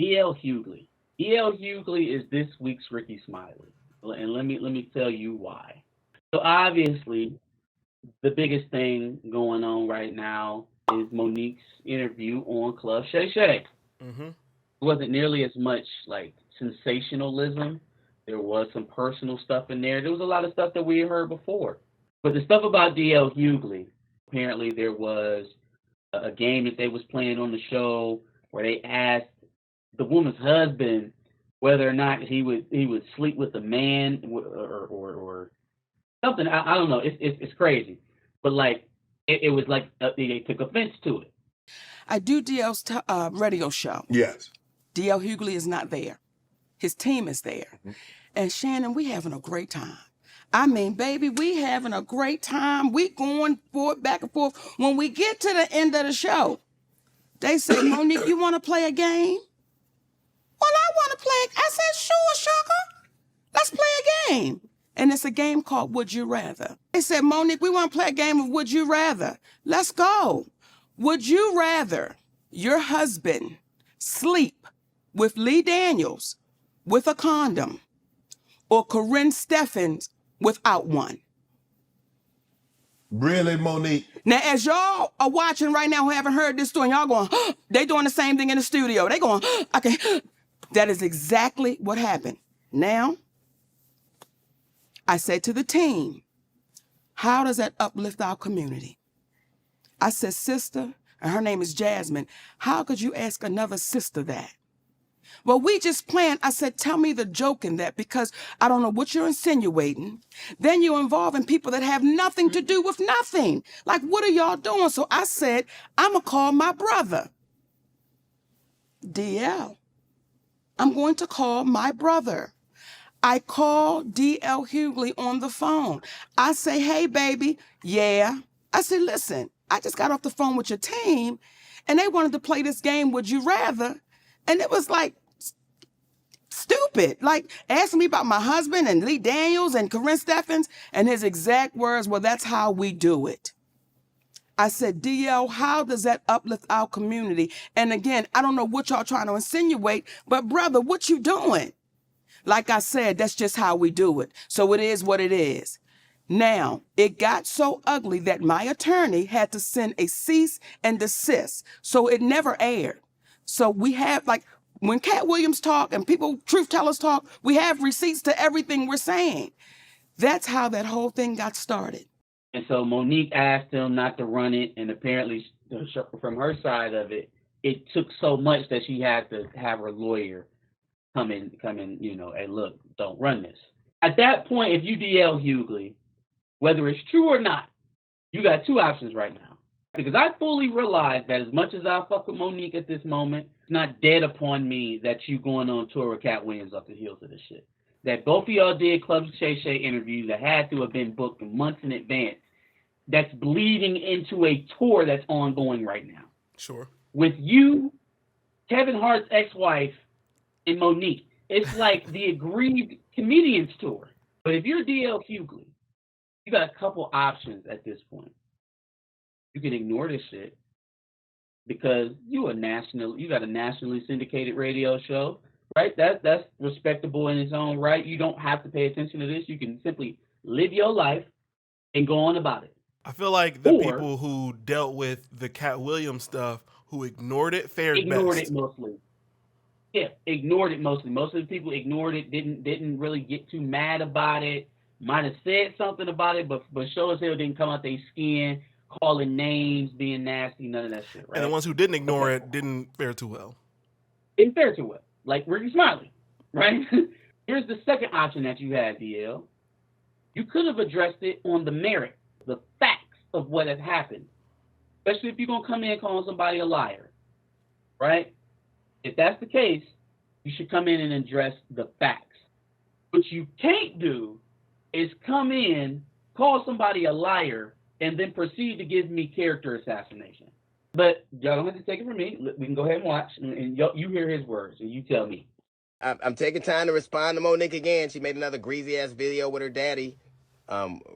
DL Hughley. DL Hughley is this week's Ricky Smiley, and let me tell you why. So obviously, the biggest thing going on right now is Mo'Nique's interview on Club Shay Shay. Mm-hmm. It wasn't nearly as much like sensationalism. There was some personal stuff in there. There was a lot of stuff that we had heard before. But the stuff about DL Hughley, apparently there was a game that they was playing on the show where they asked the woman's husband whether or not he would sleep with a man or something. I don't know. It's crazy, but like it was like they took offense to it. I do DL's radio show. Yes. DL Hughley is not there. His team is there. Mm-hmm. And Shannon, we having a great time. I mean, baby, we having a great time. We going forward, back and forth. When we get to the end of the show, they say, Mo'Nique, you want to play a game? Well, I want to play. I said, sure, sugar. Let's play a game. And it's a game called Would You Rather. They said, Mo'Nique, we want to play a game of Would You Rather. Let's go. Would you rather your husband sleep with Lee Daniels with a condom or Corinne Steffens without one? Really, Mo'Nique? Now, as y'all are watching right now who haven't heard this story, y'all going, they doing the same thing in the studio. They going, okay. That is exactly what happened. Now, I said to the team, how does that uplift our community? I said, sister, and her name is Jasmine, how could you ask another sister that? Well, we just planned. I said, tell me the joke in that, because I don't know what you're insinuating. Then you're involving people that have nothing to do with nothing. Like, what are y'all doing? So I said, I'm going to call my brother. DL. I'm going to call my brother. I call DL Hughley on the phone. I say, hey, baby. Yeah. I said, listen, I just got off the phone with your team, and they wanted to play this game, Would You Rather? And it was like, stupid. Like, asking me about my husband and Lee Daniels and Corinne Steffens, and his exact words, well, that's how we do it. I said, DL, how does that uplift our community? And again, I don't know what y'all trying to insinuate, but brother, what you doing? Like I said, that's just how we do it. So it is what it is. Now, it got so ugly that my attorney had to send a cease and desist. So it never aired. So we have, like, when Cat Williams talk and people, truth tellers talk, we have receipts to everything we're saying. That's how that whole thing got started. And so Mo'Nique asked him not to run it, and apparently from her side of it, it took so much that she had to have her lawyer come in, hey, look, don't run this. At that point, if you DL Hughley, whether it's true or not, you got two options right now. Because I fully realize that as much as I fuck with Mo'Nique at this moment, it's not dead upon me that you going on tour with Cat Williams off the heels of this shit. That both of y'all did Club Shay Shay interviews that had to have been booked months in advance. That's bleeding into a tour that's ongoing right now. Sure. With you, Kevin Hart's ex-wife, and Mo'Nique, it's like the aggrieved comedians tour. But if you're DL Hughley, you got a couple options at this point. You can ignore this shit because you got a nationally syndicated radio show, right? That's respectable in its own right. You don't have to pay attention to this. You can simply live your life and go on about it. I feel like the people who dealt with the Cat Williams stuff, who ignored it, fared best. Ignored it mostly. Yeah, ignored it mostly. Most of the people ignored it, didn't really get too mad about it. Might have said something about it, but sure as hell didn't come out their skin, calling names, being nasty, none of that shit, right? And the ones who didn't ignore it didn't fare too well. Didn't fare too well. Like Ricky Smiley, right? Here's the second option that you had, DL. You could have addressed it on the merit, the facts of what had happened. Especially if you're going to come in calling somebody a liar, right? If that's the case, you should come in and address the facts. What you can't do is come in, call somebody a liar, and then proceed to give me character assassination. But y'all don't have to take it from me. We can go ahead and watch, and you hear his words, and you tell me. I'm taking time to respond to Mo'Nique again. She made another greasy-ass video with her daddy.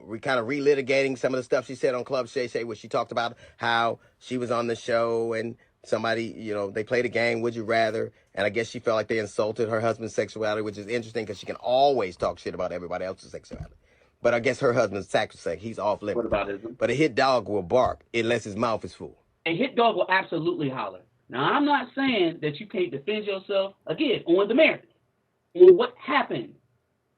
We kind of relitigating some of the stuff she said on Club Shay Shay, where she talked about how she was on the show and Somebody, they played a game, Would You Rather, and I guess she felt like they insulted her husband's sexuality, which is interesting because she can always talk shit about everybody else's sexuality. But I guess her husband's sacrosanct. He's off limits. What about him? But a hit dog will bark unless his mouth is full. A hit dog will absolutely holler. Now, I'm not saying that you can't defend yourself, again, on the merits, on what happened,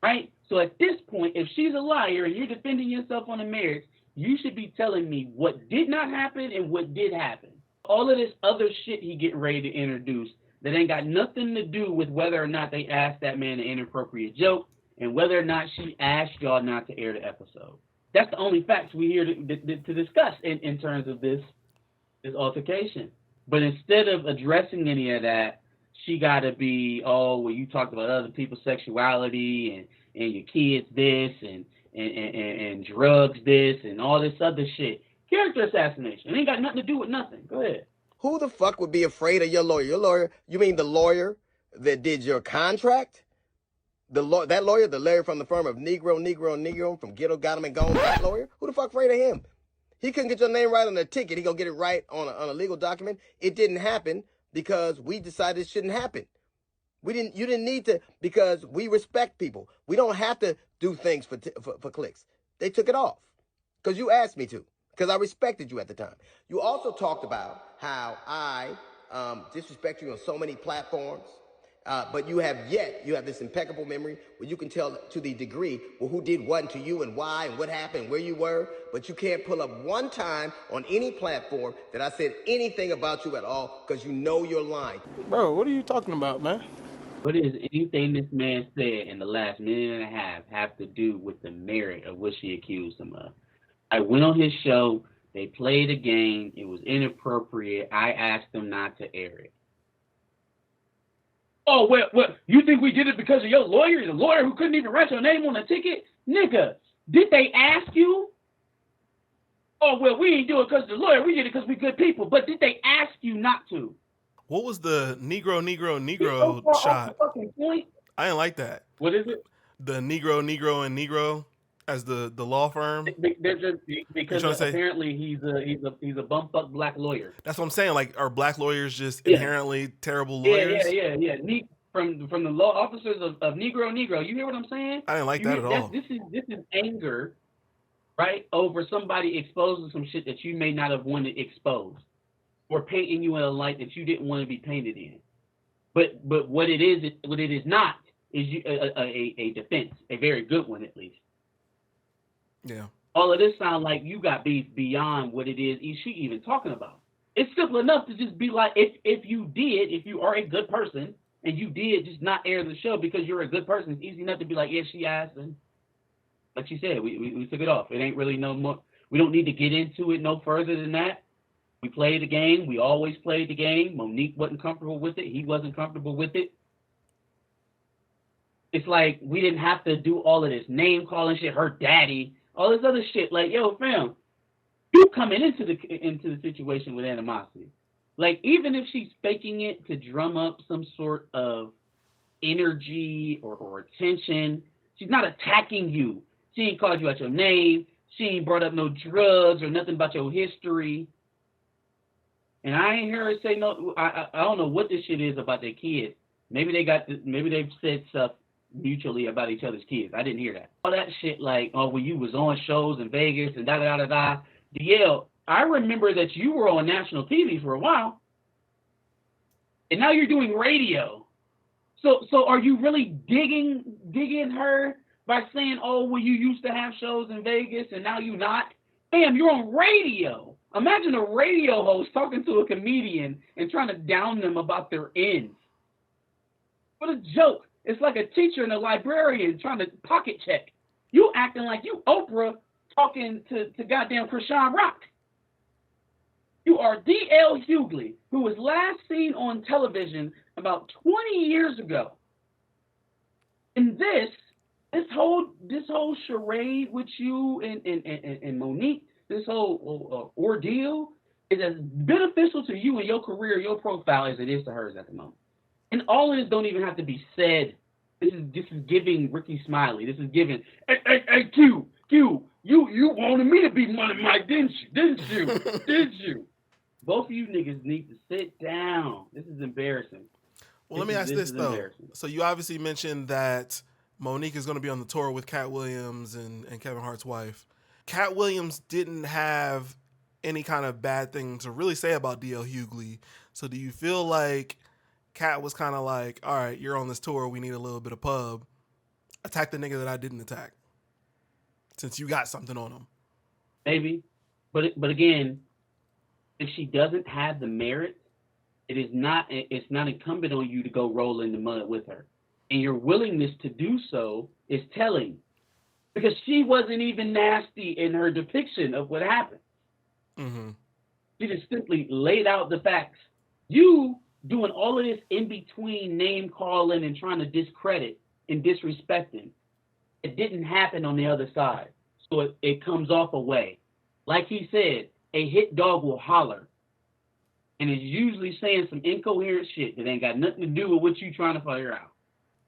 right? So at this point, if she's a liar and you're defending yourself on the merits, you should be telling me what did not happen and what did happen. All of this other shit he getting ready to introduce that ain't got nothing to do with whether or not they asked that man an inappropriate joke and whether or not she asked y'all not to air the episode. That's the only facts we here to discuss in terms of this altercation. But instead of addressing any of that, she got to be, you talked about other people's sexuality and your kids this and drugs this and all this other shit. Character assassination. It ain't got nothing to do with nothing. Go ahead. Who the fuck would be afraid of your lawyer? Your lawyer? You mean the lawyer that did your contract? That lawyer, the lawyer from the firm of Negro from Ghetto Got Him and Gone, that lawyer? Who the fuck afraid of him? He couldn't get your name right on the ticket. He gonna get it right on a legal document. It didn't happen because we decided it shouldn't happen. You didn't need to, because we respect people. We don't have to do things for clicks. They took it off because you asked me to, because I respected you at the time. You also talked about how I disrespect you on so many platforms. But you have this impeccable memory where you can tell to the degree, who did what to you and why and what happened, where you were, but you can't pull up one time on any platform that I said anything about you at all because you know you're lying. Bro, what are you talking about, man? What does anything this man said in the last minute and a half have to do with the merit of what she accused him of? I went on his show. They played a game. It was inappropriate. I asked them not to air it. Oh, well, you think we did it because of your lawyer? The lawyer who couldn't even write your name on the ticket? Nigga, did they ask you? Oh, well, we ain't do it because of the lawyer. We did it because we good people. But did they ask you not to? What was the Negro shot? I didn't like that. What is it? The Negro as the law firm. Because apparently he's a bumfuck black lawyer. That's what I'm saying. Like, are black lawyers just inherently terrible lawyers? Yeah. From the law officers of Negro. You hear what I'm saying? I didn't like that at all. This is anger, right, over somebody exposing some shit that you may not have wanted exposed, or painting you in a light that you didn't want to be painted in. But what it is not is a defense, a very good one at least. Yeah. All of this sound like you got beef beyond what it is she even talking about. It's simple enough to just be like, if you are a good person and you did just not air the show because you're a good person, it's easy enough to be like, yeah, she asked, and like she said, we took it off. It ain't really no more. We don't need to get into it no further than that. We played the game. We always played the game. Mo'Nique wasn't comfortable with it. He wasn't comfortable with it. It's like we didn't have to do all of this name calling shit, her daddy, all this other shit. Like, yo, fam, you coming into the situation with animosity. Like, even if she's faking it to drum up some sort of energy or attention, she's not attacking you. She ain't called you out your name. She ain't brought up no drugs or nothing about your history. And I ain't hear her say no. I don't know what this shit is about their kids. Maybe they've said stuff mutually about each other's kids. I didn't hear that. All that shit like, when you was on shows in Vegas and da-da-da-da-da. DL, I remember that you were on national TV for a while. And now you're doing radio. So are you really digging her by saying, you used to have shows in Vegas and now you not? Bam, you're on radio. Imagine a radio host talking to a comedian and trying to down them about their ends. What a joke. It's like a teacher and a librarian trying to pocket check. You acting like you Oprah talking to goddamn Krishan Rock. You are D.L. Hughley, who was last seen on television about 20 years ago. And this whole charade with you and Mo'Nique, this whole ordeal is as beneficial to you and your career, your profile, as it is to hers at the moment. And all of this don't even have to be said. This is giving Ricky Smiley. This is giving, hey, Q, you wanted me to be Money Mike, didn't you? Did you? Both of you niggas need to sit down. This is embarrassing. Well, let me ask this though. So you obviously mentioned that Mo'Nique is going to be on the tour with Cat Williams and Kevin Hart's wife. Cat Williams didn't have any kind of bad thing to really say about DL Hughley. So do you feel like Cat was kind of like, all right, you're on this tour, we need a little bit of pub. Attack the nigga that I didn't attack, since you got something on him. Maybe, but again, if she doesn't have the merit, it's not incumbent on you to go roll in the mud with her. And your willingness to do so is telling, because she wasn't even nasty in her depiction of what happened. Mm-hmm. She just simply laid out the facts. You doing all of this in between name calling and trying to discredit and disrespecting. It didn't happen on the other side. So it comes off away. Like he said, a hit dog will holler. And it's usually saying some incoherent shit that ain't got nothing to do with what you trying to figure out.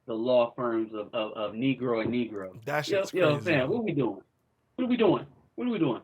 The law firms of Negro and Negro. That shit's crazy. Yo, fam, what are we doing? What are we doing?